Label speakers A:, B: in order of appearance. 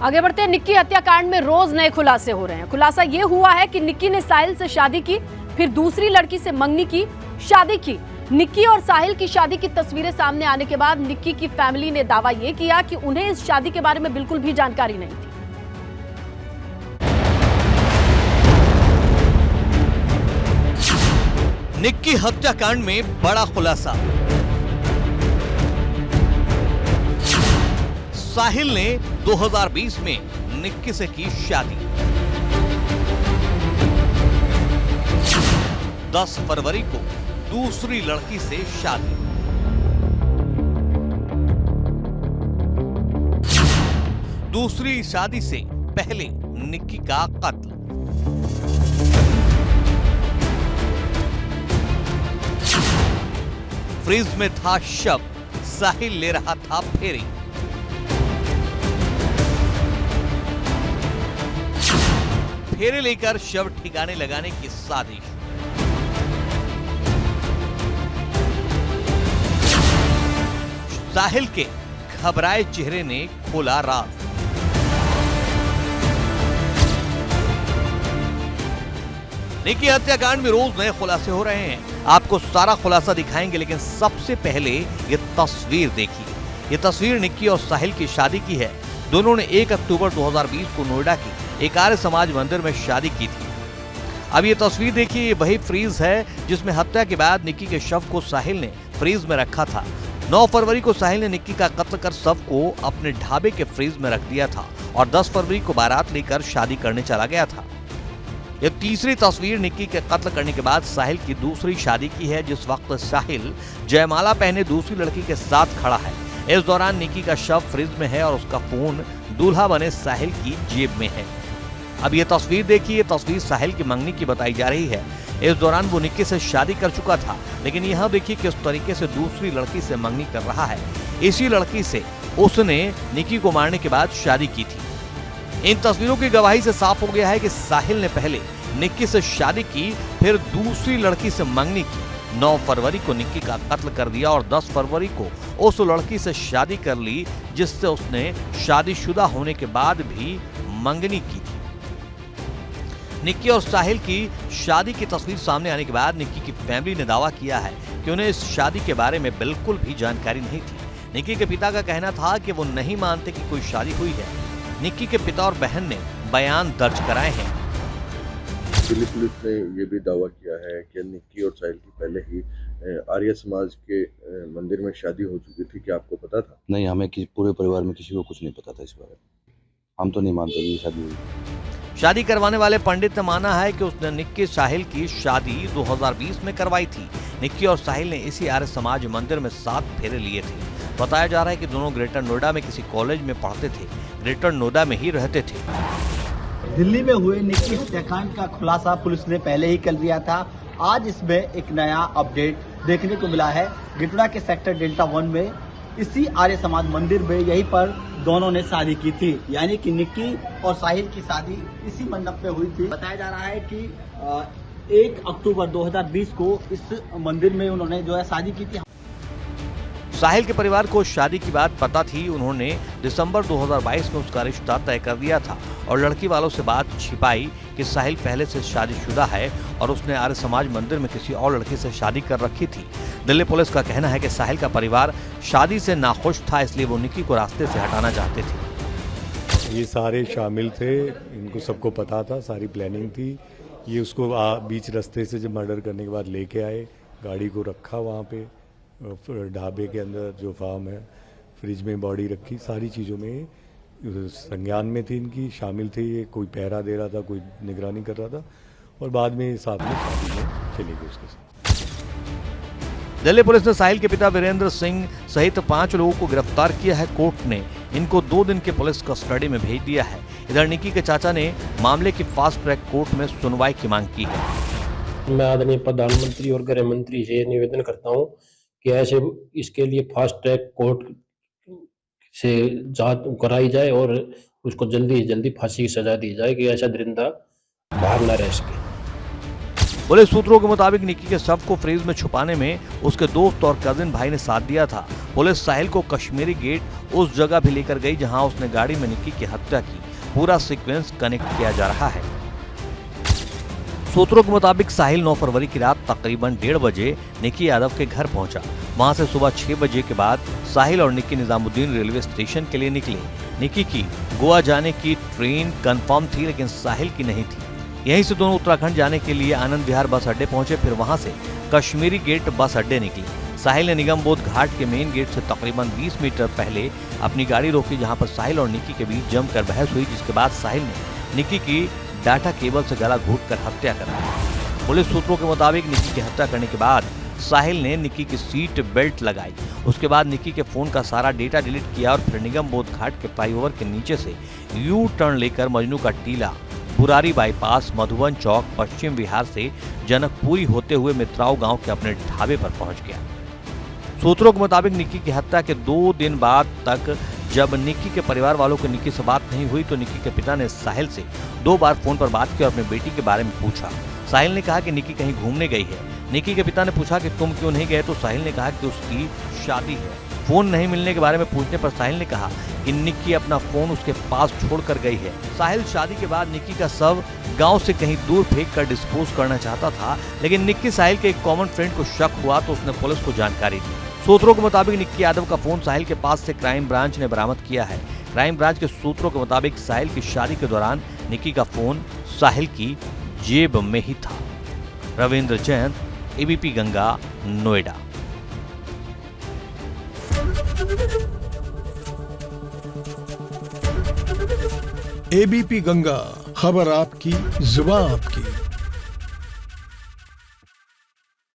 A: आगे बढ़ते हैं। निक्की हत्याकांड में रोज नए खुलासे हो रहे हैं। खुलासा यह हुआ है कि निक्की ने साहिल से शादी की, फिर दूसरी लड़की से मंगनी की, शादी की। निक्की और साहिल की शादी की तस्वीरें सामने आने के बाद निक्की की फैमिली ने दावा यह किया कि उन्हें इस शादी के बारे में बिल्कुल भी जानकारी नहीं थी।
B: निक्की हत्याकांड में बड़ा खुलासा। साहिल ने 2020 में निक्की से की शादी। 10 फरवरी को दूसरी लड़की से शादी। दूसरी शादी से पहले निक्की का कत्ल। फ्रिज में था शव, साहिल ले रहा था फेरी। फेरे लेकर शव ठिकाने लगाने की साजिश। साहिल के घबराए चेहरे ने खोला राज। निक्की हत्याकांड में रोज नए खुलासे हो रहे हैं। आपको सारा खुलासा दिखाएंगे, लेकिन सबसे पहले ये तस्वीर देखिए। ये तस्वीर निक्की और साहिल की शादी की है। दोनों ने 1 अक्टूबर 2020 को नोएडा की एक आर्य समाज मंदिर में शादी की थी। अब ये तस्वीर देखिए, ये वही फ्रीज है जिसमें हत्या के बाद निक्की के शव को साहिल ने फ्रीज में रखा था। 9 फरवरी को साहिल ने निक्की का कत्ल कर शव को अपने ढाबे के फ्रीज में रख दिया था और 10 फरवरी को बारात लेकर शादी करने चला गया था। यह तीसरी तस्वीर निक्की के कत्ल करने के बाद साहिल की दूसरी शादी की है, जिस वक्त साहिल जयमाला पहने दूसरी लड़की के साथ खड़ा है। इस दौरान निक्की का शव फ्रिज में है और उसका फोन दूल्हा बने साहिल की जेब में है। अब ये तस्वीर देखिए, ये तस्वीर साहिल की मंगनी की बताई जा रही है। इस दौरान वो निक्की से शादी कर चुका था, लेकिन यह देखिए किस तरीके से दूसरी लड़की से मंगनी कर रहा है। इसी लड़की से उसने निक्की को मारने के बाद शादी की थी। इन तस्वीरों की गवाही से साफ हो गया है कि साहिल ने पहले निक्की से शादी की, फिर दूसरी लड़की से मंगनी की। 9 फरवरी को निक्की का कत्ल कर दिया और 10 फरवरी को उस लड़की से शादी कर ली जिससे उसने शादीशुदा होने के बाद भी मंगनी की थी। निक्की और साहिल की शादी की तस्वीर सामने आने के बाद निक्की की फैमिली ने दावा किया है कि उन्हें इस शादी के बारे में बिल्कुल भी जानकारी नहीं थी। निक्की के पिता का कहना था कि वो नहीं मानते कि कोई शादी हुई है। निक्की के पिता और बहन ने बयान दर्ज कराए हैं।
C: दिल्ली पुलिस ने ये भी दावा किया है कि निक्की और साहिल की पहले ही आर्य समाज के मंदिर में शादी हो चुकी थी। क्या आपको पता था?
D: नहीं, हमें पूरे परिवार में किसी को कुछ नहीं पता था इस बारे में। हम तो नहीं मानते कि शादी हुई।
B: शादी करवाने वाले पंडित ने माना है कि उसने निक्की साहिल की शादी 2020 में करवाई थी। निक्की और साहिल ने इसी आर्य समाज मंदिर में 7 फेरे लिए थे। बताया जा रहा है कि दोनों ग्रेटर नोएडा में किसी कॉलेज में पढ़ते थे, ग्रेटर नोएडा में ही रहते थे।
E: दिल्ली में हुए निक्की हत्याकांड का खुलासा पुलिस ने पहले ही कर लिया था। आज इसमें एक नया अपडेट देखने को मिला है। गिटुड़ा के सेक्टर डेल्टा 1 में इसी आर्य समाज मंदिर में यहीं पर दोनों ने शादी की थी, यानी कि निक्की और साहिल की शादी इसी मंडप पे हुई थी। बताया जा रहा है कि 1 अक्टूबर 2020 को इस मंदिर में उन्होंने जो है शादी की थी।
B: साहिल के परिवार को शादी की बात पता थी। उन्होंने दिसंबर 2022 में उसका रिश्ता तय कर दिया था और लड़की वालों से बात छिपाई कि साहिल पहले से शादीशुदा है और उसने आर्य समाज मंदिर में किसी और लड़की से शादी कर रखी थी। दिल्ली पुलिस का कहना है कि साहिल का परिवार शादी से नाखुश था, इसलिए वो निक्की को रास्ते से हटाना चाहते थे।
F: ये सारे शामिल थे, इनको सबको पता था, सारी प्लानिंग थी। ये उसको बीच रास्ते से जब मर्डर करने के बाद लेके आए, गाड़ी को रखा वहाँ पे ढाबे के अंदर जो फार्म है, फ्रिज में बॉडी रखी, सारी चीज़ों में संज्ञान में थी, इनकी शामिल थे। ये कोई पहरा दे रहा था, कोई निगरानी कर रहा था और बाद में साथ में शादी में चले गए उसके साथ।
B: दिल्ली पुलिस ने साहिल के पिता वीरेंद्र सिंह सहित 5 लोगों को गिरफ्तार किया है। कोर्ट ने इनको 2 दिन के पुलिस कस्टडी में भेज दिया है। इधर निक्की के चाचा ने मामले की फास्ट ट्रैक कोर्ट में सुनवाई की मांग की है।
G: मैं आदरणीय प्रधानमंत्री और गृह मंत्री से निवेदन करता हूं कि ऐसे इसके लिए फास्ट ट्रैक कोर्ट से जांच कराई जाए और उसको जल्दी से जल्दी फांसी की सजा दी जाए कि ऐसा दरिंदा बाहर न रह सके।
B: पुलिस सूत्रों के मुताबिक निक्की के शव को फ्रीज में छुपाने में उसके दोस्त और कजिन भाई ने साथ दिया था। पुलिस साहिल को कश्मीरी गेट उस जगह भी लेकर गई जहां उसने गाड़ी में निक्की की हत्या की। पूरा सीक्वेंस कनेक्ट किया जा रहा है। सूत्रों के मुताबिक साहिल 9 फरवरी की रात तकरीबन 1:30 बजे निक्की यादव के घर पहुंचा। वहां से सुबह 6 बजे के बाद साहिल और निक्की निजामुद्दीन रेलवे स्टेशन के लिए निकले। निक्की की गोवा जाने की ट्रेन कंफर्म थी, लेकिन साहिल की नहीं थी। यहीं से दोनों उत्तराखंड जाने के लिए आनंद विहार बस अड्डे पहुंचे, फिर वहां से कश्मीरी गेट बस अड्डे निकले। साहिल ने निगम बोध घाट के मेन गेट से तकरीबन 20 मीटर पहले अपनी गाड़ी रोकी, जहां पर साहिल और निक्की के बीच जमकर बहस हुई, जिसके बाद साहिल ने निक्की की डाटा केबल से गला घोंटकर हत्या कर दी। पुलिस सूत्रों के मुताबिक निक्की की हत्या करने के बाद साहिल ने निक्की की सीट बेल्ट लगाई। उसके बाद निक्की के फोन का सारा डेटा डिलीट किया और फिर निगम बोध घाट के फ्लाईओवर के नीचे से यू टर्न लेकर मजनू का टीला, बुरारी बाईपास, मधुबन चौक, पश्चिम विहार से जनकपुरी होते हुए मित्राओं गांव के अपने ढाबे पर पहुंच गया। सूत्रों के मुताबिक निक्की की हत्या के 2 दिन बाद तक जब निक्की के परिवार वालों को निक्की से बात नहीं हुई तो निक्की के पिता ने साहिल से 2 बार फोन पर बात की और अपनी बेटी के बारे में पूछा। साहिल ने कहा कि निक्की कहीं घूमने गई है। निक्की के पिता ने पूछा कि तुम क्यों नहीं गए, तो साहिल ने कहा कि उसकी शादी है। फोन नहीं मिलने के बारे में पूछने पर साहिल ने कहा कि निक्की अपना फोन उसके पास छोड़कर गई है। साहिल शादी के बाद निक्की का शव गांव से कहीं दूर फेंक कर डिस्पोज करना चाहता था, लेकिन निक्की साहिल के एक कॉमन फ्रेंड को शक हुआ तो उसने पुलिस को जानकारी दी। सूत्रों के मुताबिक निक्की यादव का फोन साहिल के पास से क्राइम ब्रांच ने बरामद किया है। क्राइम ब्रांच के सूत्रों के मुताबिक साहिल की शादी के दौरान निक्की का फोन साहिल की जेब में ही था। रविंद्र जैन, एबीपी गंगा, नोएडा।
H: एबीपी गंगा, खबर आपकी, जुबान आपकी।